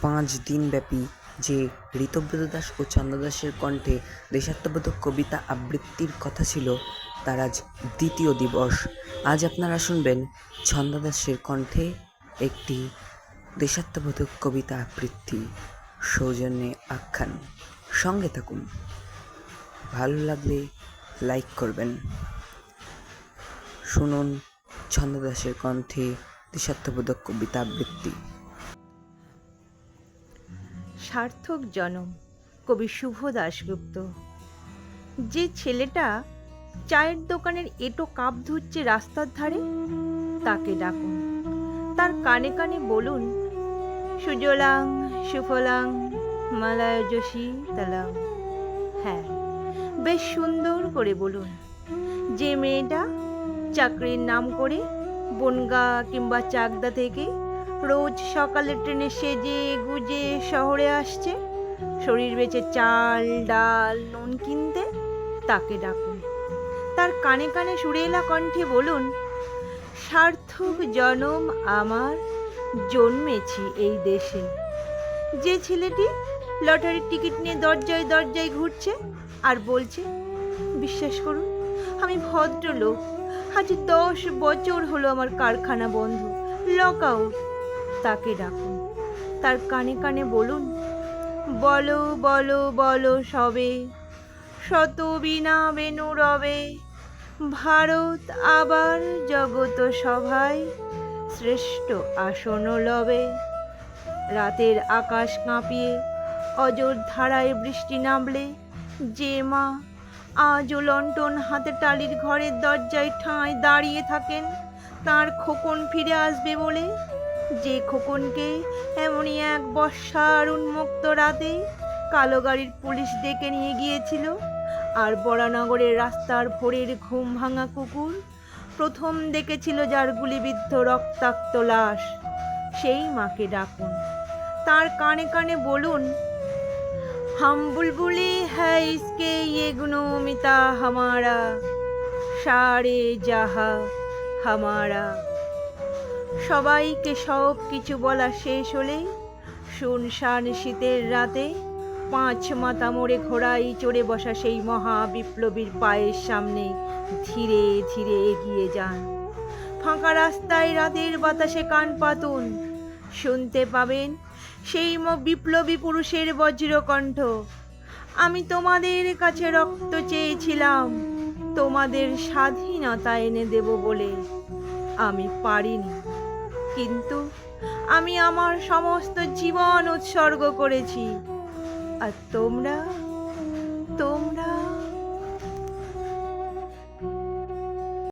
5 দিনব্যাপী যে ঋতব্রত দাস ও চন্দ্র দাসের কণ্ঠে দেশাত্মবোধক কবিতা আবৃত্তির কথা ছিল, তার আজ দ্বিতীয় দিবস। আজ আপনারা শুনবেন চন্দ্র দাসের কণ্ঠে একটি দেশাত্মবোধক কবিতা আবৃত্তি, সৌজন্যে আখ্যান। সঙ্গে থাকুন, ভালো লাগলে লাইক করবেন। শুনুন চন্দ্র দাসের কণ্ঠে দেশাত্মবোধক কবিতা আবৃত্তি। সার্থক জনম, কবি শুভ দাশগুপ্ত। যে ছেলেটা চায়ের দোকানের এঁটো কাপ ধুচ্ছে রাস্তার ধারে, তাকে ডাকুন। তার কানে কানে বলুন, সুজলাং সুফলাং মালায়জসী তালাং। হ্যাঁ, বেশ সুন্দর করে বলুন। যে মেয়েটা চাকরির নাম করে বনগা কিংবা চাকদা থেকে রোজ সকালে ট্রেনে সেজে গুজে শহরে আসছে শরীর বেচে চাল ডাল নুন কিনতে, তাকে ডাকুন। তার কানে কানে সুরেলা কণ্ঠে বলুন, সার্থক জনম আমার, জন্মেছি এই দেশে। যে ছেলেটি লটারির টিকিট নিয়ে দরজায় দরজায় ঘুরছে আর বলছে, বিশ্বাস করুন আমি ভদ্রলোক, আজ 10 বছর হলো আমার কারখানা বন্ধ, লক আউট, তাকে ডাকুন। তার কানে কানে বলুন, বলো বলো বলো সবে, শত বিনা বেনু রবে, ভারত আবার জগত সভায় শ্রেষ্ঠ আসন লবে। রাতের আকাশ কাঁপিয়ে অজর ধারায় বৃষ্টি নামলে যে মা আজও লণ্ঠন হাতে টালির ঘরের দরজায় ঠাঁই দাঁড়িয়ে থাকেন তার খোকন ফিরে আসবে বলে, যে খোকনকে এমনই এক বর্ষার উন্মুক্ত রাতে কালো গাড়ির পুলিশ ডেকে নিয়ে গিয়েছিল, আর বরানগরের রাস্তার ভোরের ঘুম ভাঙা কুকুর প্রথম দেখেছিল যার গুলিবিদ্ধ রক্তাক্ত লাশ, সেই মাকে ডাকুন। তার কানে কানে বলুন, হাম বুলবুলি হ্যায় ইসকে ইয়ে গুনমিতা হামারা, সারে জাহা হামারা। সবাইকে সব কিছু বলা শেষ হলেই শুনশান শীতের রাতে 5 মাথা মোড়ে ঘোড়ায় চড়ে বসা সেই মহা বিপ্লবীর পায়ের সামনে ধীরে ধীরে এগিয়ে যান। ফাঁকা রাস্তায় রাতের বাতাসে কান পাতুন, শুনতে পাবেন সেই বিপ্লবী পুরুষের বজ্রকণ্ঠ, আমি তোমাদের কাছে রক্ত চেয়েছিলাম তোমাদের স্বাধীনতা এনে দেব বলে, আমি পারিনি, কিন্তু আমি আমার সমস্ত জীবন উৎসর্গ করেছি, আর তোমরা